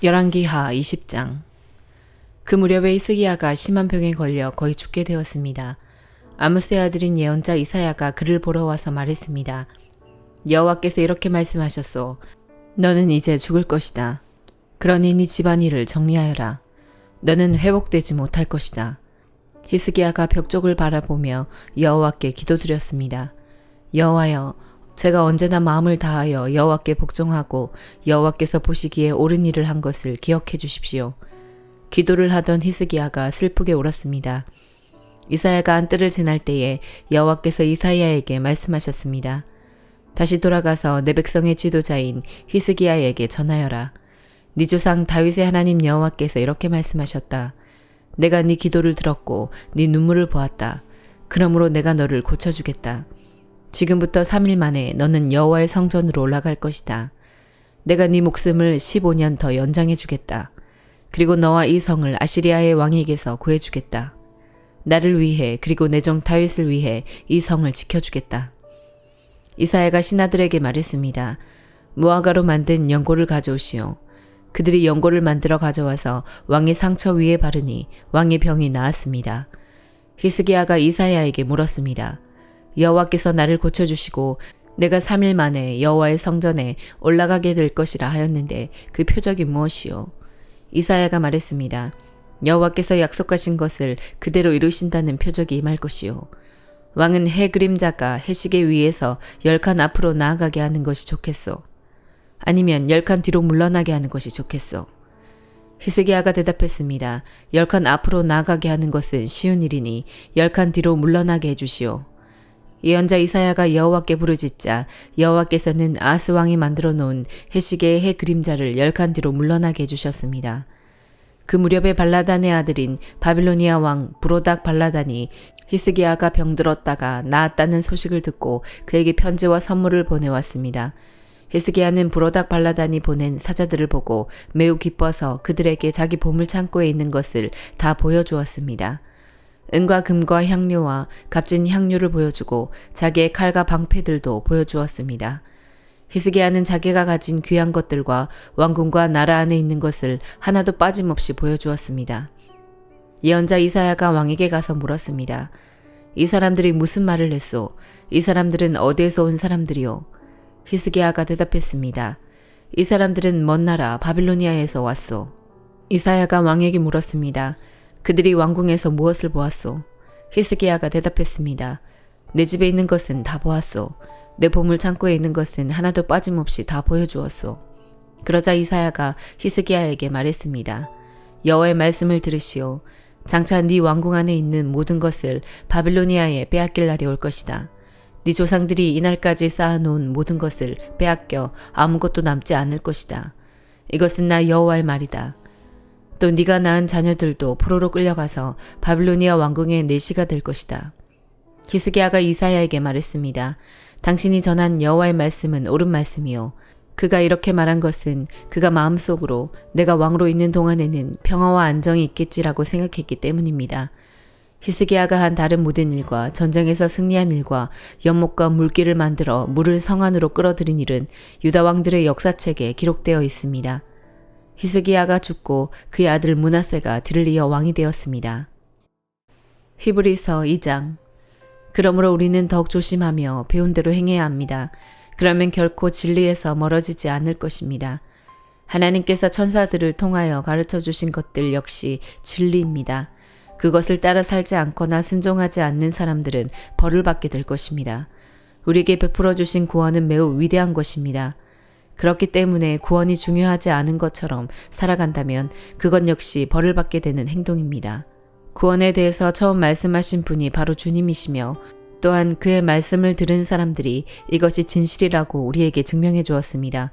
열왕기하 20장. 그 무렵에 히스기야가 심한 병에 걸려 거의 죽게 되었습니다. 아모스의 아들인 예언자 이사야가 그를 보러 와서 말했습니다. 여호와께서 이렇게 말씀하셨소. 너는 이제 죽을 것이다. 그러니 네 집안일을 정리하여라. 너는 회복되지 못할 것이다. 히스기야가 벽 쪽을 바라보며 여호와께 기도드렸습니다. 여호와여, 제가 언제나 마음을 다하여 여호와께 복종하고 여호와께서 보시기에 옳은 일을 한 것을 기억해 주십시오. 기도를 하던 히스기야가 슬프게 울었습니다. 이사야가 안뜰을 지날 때에 여호와께서 이사야에게 말씀하셨습니다. 다시 돌아가서 내 백성의 지도자인 히스기야에게 전하여라. 네 조상 다윗의 하나님 여호와께서 이렇게 말씀하셨다. 내가 네 기도를 들었고 네 눈물을 보았다. 그러므로 내가 너를 고쳐주겠다. 지금부터 3일 만에 너는 여호와의 성전으로 올라갈 것이다. 내가 네 목숨을 15년 더 연장해 주겠다. 그리고 너와 이 성을 아시리아의 왕에게서 구해주겠다. 나를 위해 그리고 내 종 다윗을 위해 이 성을 지켜주겠다. 이사야가 신하들에게 말했습니다. 무화과로 만든 연고를 가져오시오. 그들이 연고를 만들어 가져와서 왕의 상처 위에 바르니 왕의 병이 나았습니다. 히스기야가 이사야에게 물었습니다. 여호와께서 나를 고쳐주시고 내가 3일 만에 여호와의 성전에 올라가게 될 것이라 하였는데 그 표적이 무엇이요? 이사야가 말했습니다. 여호와께서 약속하신 것을 그대로 이루신다는 표적이 임할 것이요. 왕은 해 그림자가 해시계 위에서 10칸 앞으로 나아가게 하는 것이 좋겠소. 아니면 10칸 뒤로 물러나게 하는 것이 좋겠소. 히스기야가 대답했습니다. 10칸 앞으로 나아가게 하는 것은 쉬운 일이니 10칸 뒤로 물러나게 해주시오. 예언자 이사야가 여호와께 부르짖자 여호와께서는 아스 왕이 만들어 놓은 해시계의 해 그림자를 10칸 뒤로 물러나게 해주셨습니다. 그 무렵에 발라단의 아들인 바빌로니아 왕 브로닥 발라단이 히스기야가 병들었다가 나았다는 소식을 듣고 그에게 편지와 선물을 보내왔습니다. 히스기야는 브로닥 발라단이 보낸 사자들을 보고 매우 기뻐서 그들에게 자기 보물 창고에 있는 것을 다 보여주었습니다. 은과 금과 향료와 값진 향료를 보여주고 자기의 칼과 방패들도 보여주었습니다. 히스기야는 자기가 가진 귀한 것들과 왕궁과 나라 안에 있는 것을 하나도 빠짐없이 보여주었습니다. 예언자 이사야가 왕에게 가서 물었습니다. 이 사람들이 무슨 말을 했소? 이 사람들은 어디에서 온 사람들이요? 히스기야가 대답했습니다. 이 사람들은 먼 나라 바빌로니아에서 왔소. 이사야가 왕에게 물었습니다. 그들이 왕궁에서 무엇을 보았소? 히스기야가 대답했습니다. 내 집에 있는 것은 다 보았소. 내 보물 창고에 있는 것은 하나도 빠짐없이 다 보여주었소. 그러자 이사야가 히스기야에게 말했습니다. 여호와의 말씀을 들으시오. 장차 네 왕궁 안에 있는 모든 것을 바빌로니아에 빼앗길 날이 올 것이다. 네 조상들이 이날까지 쌓아놓은 모든 것을 빼앗겨 아무것도 남지 않을 것이다. 이것은 나 여호와의 말이다. 또 네가 낳은 자녀들도 포로로 끌려가서 바빌로니아 왕궁의 내시가 될 것이다. 히스기야가 이사야에게 말했습니다. 당신이 전한 여호와의 말씀은 옳은 말씀이요. 그가 이렇게 말한 것은 그가 마음속으로 내가 왕으로 있는 동안에는 평화와 안정이 있겠지라고 생각했기 때문입니다. 히스기야가 한 다른 모든 일과 전쟁에서 승리한 일과 연못과 물길을 만들어 물을 성 안으로 끌어들인 일은 유다 왕들의 역사책에 기록되어 있습니다. 히스기야가 죽고 그의 아들 므낫세가 뒤를 이어 왕이 되었습니다. 히브리서 2장. 그러므로 우리는 더욱 조심하며 배운 대로 행해야 합니다. 그러면 결코 진리에서 멀어지지 않을 것입니다. 하나님께서 천사들을 통하여 가르쳐 주신 것들 역시 진리입니다. 그것을 따라 살지 않거나 순종하지 않는 사람들은 벌을 받게 될 것입니다. 우리에게 베풀어 주신 구원은 매우 위대한 것입니다. 그렇기 때문에 구원이 중요하지 않은 것처럼 살아간다면 그건 역시 벌을 받게 되는 행동입니다. 구원에 대해서 처음 말씀하신 분이 바로 주님이시며 또한 그의 말씀을 들은 사람들이 이것이 진실이라고 우리에게 증명해 주었습니다.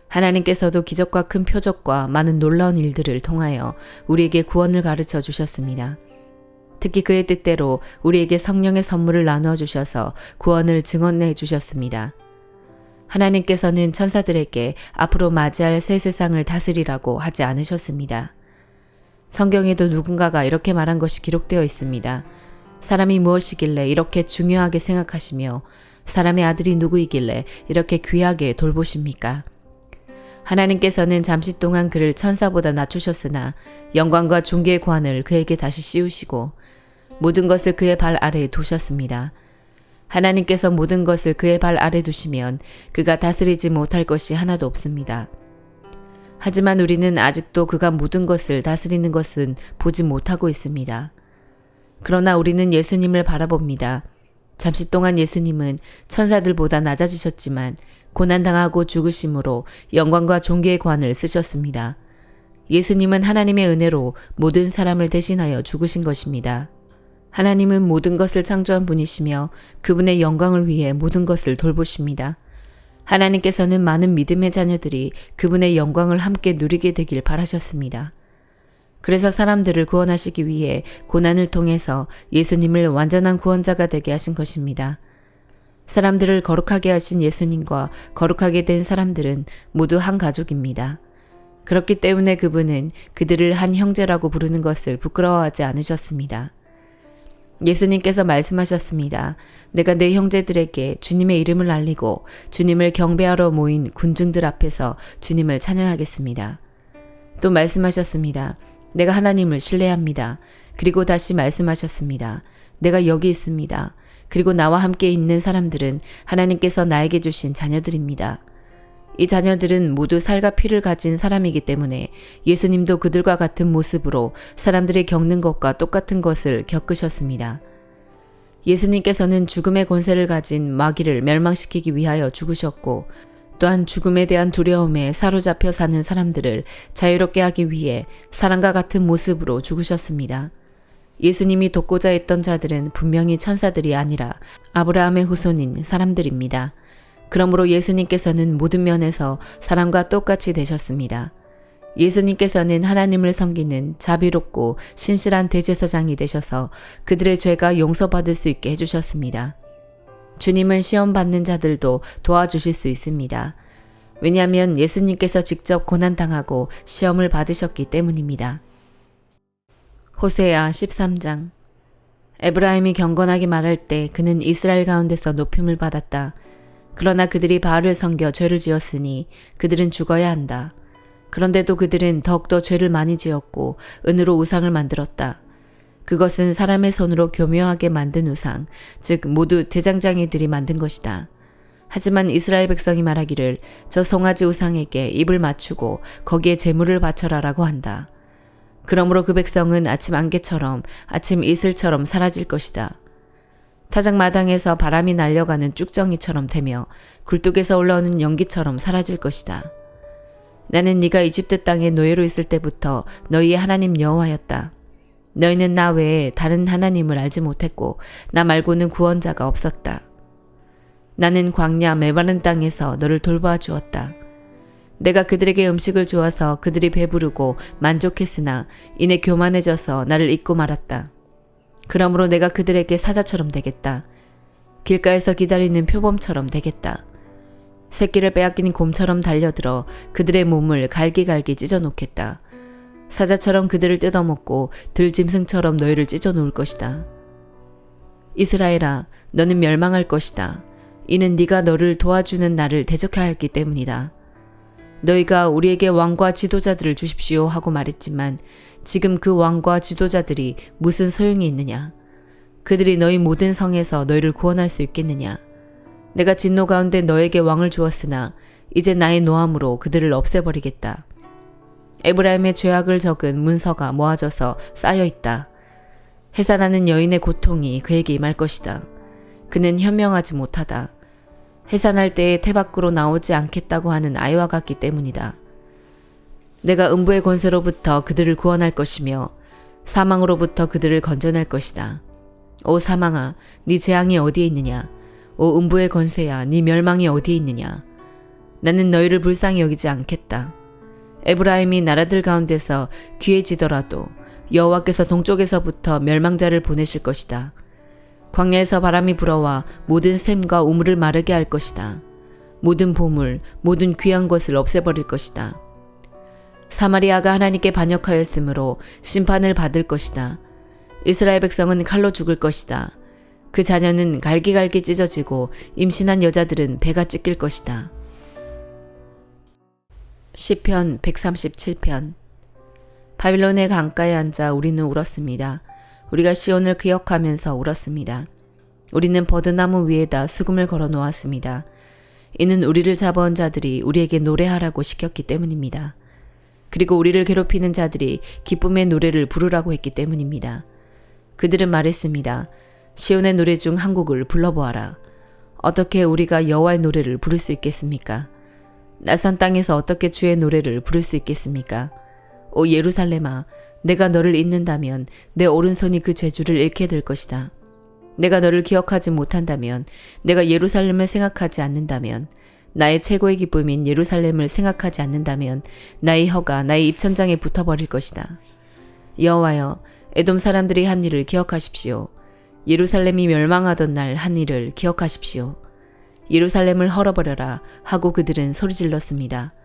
하나님께서도 기적과 큰 표적과 많은 놀라운 일들을 통하여 우리에게 구원을 가르쳐 주셨습니다. 특히 그의 뜻대로 우리에게 성령의 선물을 나누어 주셔서 구원을 증언해 주셨습니다. 하나님께서는 천사들에게 앞으로 맞이할 새 세상을 다스리라고 하지 않으셨습니다. 성경에도 누군가가 이렇게 말한 것이 기록되어 있습니다. 사람이 무엇이길래 이렇게 중요하게 생각하시며 사람의 아들이 누구이길래 이렇게 귀하게 돌보십니까? 하나님께서는 잠시 동안 그를 천사보다 낮추셨으나 영광과 존귀의 관을 그에게 다시 씌우시고 모든 것을 그의 발 아래에 두셨습니다. 하나님께서 모든 것을 그의 발 아래 두시면 그가 다스리지 못할 것이 하나도 없습니다. 하지만 우리는 아직도 그가 모든 것을 다스리는 것은 보지 못하고 있습니다. 그러나 우리는 예수님을 바라봅니다. 잠시 동안 예수님은 천사들보다 낮아지셨지만 고난당하고 죽으심으로 영광과 존귀의 관을 쓰셨습니다. 예수님은 하나님의 은혜로 모든 사람을 대신하여 죽으신 것입니다. 하나님은 모든 것을 창조한 분이시며 그분의 영광을 위해 모든 것을 돌보십니다. 하나님께서는 많은 믿음의 자녀들이 그분의 영광을 함께 누리게 되길 바라셨습니다. 그래서 사람들을 구원하시기 위해 고난을 통해서 예수님을 완전한 구원자가 되게 하신 것입니다. 사람들을 거룩하게 하신 예수님과 거룩하게 된 사람들은 모두 한 가족입니다. 그렇기 때문에 그분은 그들을 한 형제라고 부르는 것을 부끄러워하지 않으셨습니다. 예수님께서 말씀하셨습니다. 내가 내 형제들에게 주님의 이름을 알리고 주님을 경배하러 모인 군중들 앞에서 주님을 찬양하겠습니다. 또 말씀하셨습니다. 내가 하나님을 신뢰합니다. 그리고 다시 말씀하셨습니다. 내가 여기 있습니다. 그리고 나와 함께 있는 사람들은 하나님께서 나에게 주신 자녀들입니다. 이 자녀들은 모두 살과 피를 가진 사람이기 때문에 예수님도 그들과 같은 모습으로 사람들이 겪는 것과 똑같은 것을 겪으셨습니다. 예수님께서는 죽음의 권세를 가진 마귀를 멸망시키기 위하여 죽으셨고 또한 죽음에 대한 두려움에 사로잡혀 사는 사람들을 자유롭게 하기 위해 사람과 같은 모습으로 죽으셨습니다. 예수님이 돕고자 했던 자들은 분명히 천사들이 아니라 아브라함의 후손인 사람들입니다. 그러므로 예수님께서는 모든 면에서 사람과 똑같이 되셨습니다. 예수님께서는 하나님을 섬기는 자비롭고 신실한 대제사장이 되셔서 그들의 죄가 용서받을 수 있게 해주셨습니다. 주님은 시험 받는 자들도 도와주실 수 있습니다. 왜냐하면 예수님께서 직접 고난당하고 시험을 받으셨기 때문입니다. 호세아 13장. 에브라임이 경건하게 말할 때 그는 이스라엘 가운데서 높임을 받았다. 그러나 그들이 바알을 섬겨 죄를 지었으니 그들은 죽어야 한다. 그런데도 그들은 더욱더 죄를 많이 지었고 은으로 우상을 만들었다. 그것은 사람의 손으로 교묘하게 만든 우상, 즉 모두 대장장이들이 만든 것이다. 하지만 이스라엘 백성이 말하기를 저 송아지 우상에게 입을 맞추고 거기에 제물을 바쳐라라고 한다. 그러므로 그 백성은 아침 안개처럼 아침 이슬처럼 사라질 것이다. 타작마당에서 바람이 날려가는 쭉정이처럼 되며 굴뚝에서 올라오는 연기처럼 사라질 것이다. 나는 네가 이집트 땅에 노예로 있을 때부터 너희의 하나님 여호와였다. 너희는 나 외에 다른 하나님을 알지 못했고 나 말고는 구원자가 없었다. 나는 광야 메마른 땅에서 너를 돌봐 주었다. 내가 그들에게 음식을 주어서 그들이 배부르고 만족했으나 이내 교만해져서 나를 잊고 말았다. 그러므로 내가 그들에게 사자처럼 되겠다. 길가에서 기다리는 표범처럼 되겠다. 새끼를 빼앗긴 곰처럼 달려들어 그들의 몸을 갈기갈기 찢어놓겠다. 사자처럼 그들을 뜯어먹고 들짐승처럼 너희를 찢어놓을 것이다. 이스라엘아, 너는 멸망할 것이다. 이는 네가 너를 도와주는 나를 대적하였기 때문이다. 너희가 우리에게 왕과 지도자들을 주십시오 하고 말했지만 지금 그 왕과 지도자들이 무슨 소용이 있느냐? 그들이 너희 모든 성에서 너희를 구원할 수 있겠느냐? 내가 진노 가운데 너에게 왕을 주었으나 이제 나의 노함으로 그들을 없애버리겠다. 에브라임의 죄악을 적은 문서가 모아져서 쌓여있다. 해산하는 여인의 고통이 그에게 임할 것이다. 그는 현명하지 못하다. 해산할 때에 태 밖으로 나오지 않겠다고 하는 아이와 같기 때문이다. 내가 음부의 권세로부터 그들을 구원할 것이며 사망으로부터 그들을 건져낼 것이다. 오 사망아, 네 재앙이 어디에 있느냐? 오 음부의 권세야, 네 멸망이 어디에 있느냐? 나는 너희를 불쌍히 여기지 않겠다. 에브라임이 나라들 가운데서 귀해지더라도 여호와께서 동쪽에서부터 멸망자를 보내실 것이다. 광야에서 바람이 불어와 모든 샘과 우물을 마르게 할 것이다. 모든 보물, 모든 귀한 것을 없애버릴 것이다. 사마리아가 하나님께 반역하였으므로 심판을 받을 것이다. 이스라엘 백성은 칼로 죽을 것이다. 그 자녀는 갈기갈기 찢어지고 임신한 여자들은 배가 찢길 것이다. 시편 137편. 바빌론의 강가에 앉아 우리는 울었습니다. 우리가 시온을 기억하면서 울었습니다. 우리는 버드나무 위에다 수금을 걸어 놓았습니다. 이는 우리를 잡아온 자들이 우리에게 노래하라고 시켰기 때문입니다. 그리고 우리를 괴롭히는 자들이 기쁨의 노래를 부르라고 했기 때문입니다. 그들은 말했습니다. 시온의 노래 중 한 곡을 불러보아라. 어떻게 우리가 여호와의 노래를 부를 수 있겠습니까? 낯선 땅에서 어떻게 주의 노래를 부를 수 있겠습니까? 오 예루살렘아, 내가 너를 잊는다면 내 오른손이 그 죄주를 잃게 될 것이다. 내가 너를 기억하지 못한다면, 내가 예루살렘을 생각하지 않는다면, 나의 최고의 기쁨인 예루살렘을 생각하지 않는다면 나의 혀가 나의 입천장에 붙어버릴 것이다. 여호와여, 에돔 사람들이 한 일을 기억하십시오. 예루살렘이 멸망하던 날 한 일을 기억하십시오. 예루살렘을 헐어버려라 하고 그들은 소리질렀습니다.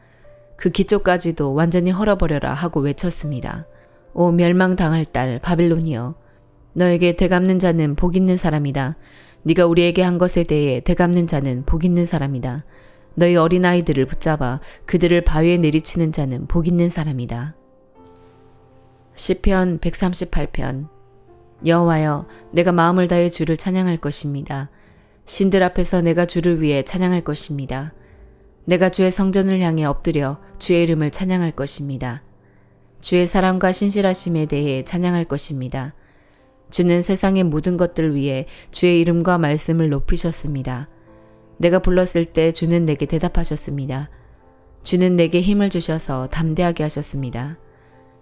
그 기초까지도 완전히 헐어버려라 하고 외쳤습니다. 오 멸망당할 딸 바빌론이여, 너에게 대갚는 자는 복 있는 사람이다. 네가 우리에게 한 것에 대해 대갚는 자는 복 있는 사람이다. 너희 어린아이들을 붙잡아 그들을 바위에 내리치는 자는 복 있는 사람이다. 시편 138편. 여호와여, 내가 마음을 다해 주를 찬양할 것입니다. 신들 앞에서 내가 주를 위해 찬양할 것입니다. 내가 주의 성전을 향해 엎드려 주의 이름을 찬양할 것입니다. 주의 사랑과 신실하심에 대해 찬양할 것입니다. 주는 세상의 모든 것들 위해 주의 이름과 말씀을 높이셨습니다. 내가 불렀을 때 주는 내게 대답하셨습니다. 주는 내게 힘을 주셔서 담대하게 하셨습니다.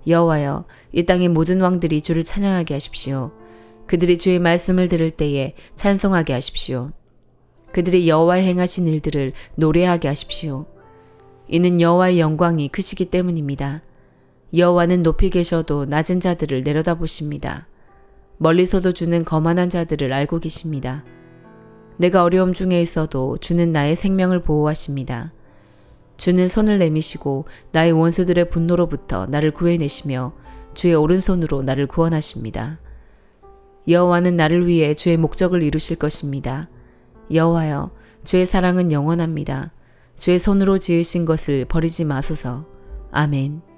여호와여, 이 땅의 모든 왕들이 주를 찬양하게 하십시오. 그들이 주의 말씀을 들을 때에 찬송하게 하십시오. 그들이 여호와의 행하신 일들을 노래하게 하십시오. 이는 여호와의 영광이 크시기 때문입니다. 여호와는 높이 계셔도 낮은 자들을 내려다보십니다. 멀리서도 주는 거만한 자들을 알고 계십니다. 내가 어려움 중에 있어도 주는 나의 생명을 보호하십니다. 주는 손을 내미시고 나의 원수들의 분노로부터 나를 구해내시며 주의 오른손으로 나를 구원하십니다. 여호와는 나를 위해 주의 목적을 이루실 것입니다. 여호와여, 주의 사랑은 영원합니다. 주의 손으로 지으신 것을 버리지 마소서. 아멘.